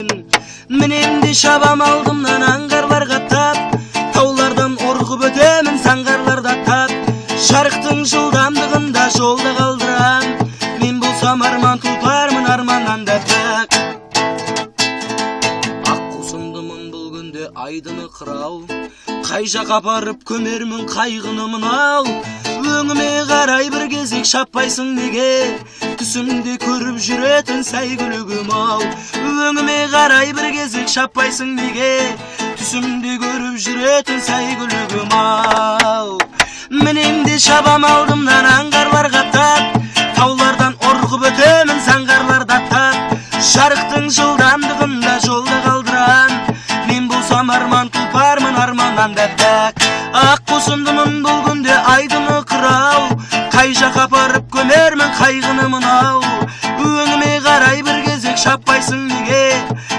Мен енді шабам алдымнан аңғарларға тап, таулардан орғып өтемін саңғарларда тап. Жарықтың жылдамдығында жолда қалдырам, мен болсам арман тұлпармын арманнан да тәк. Ақ құсымдымын бұл күнде айдыны қырау, қай жақ апарып көмермін қайғыны мынау. Өңіме қарай бір кезек шаппайсың неге, түсімде көріп жүретін сәйгүлігім ау. Өңіме қарай бір кезек шаппайсың неге, түсімде көріп жүретін сәйгүлігім ау. Менен де шабам алдымнан аңғарларға тап, таулардан орғып өтемін саңғарларда тап. Жарықтың жылдамдығында жолда қалдырам, мен болсам арман тұлпармын арманнан да тәк. Ақ құсымдымын бұл күнде айдыны қырау, қай жақ апарып көмермін қайғыны мынау. Өңіме қарай бір кезек шаппайсың неге,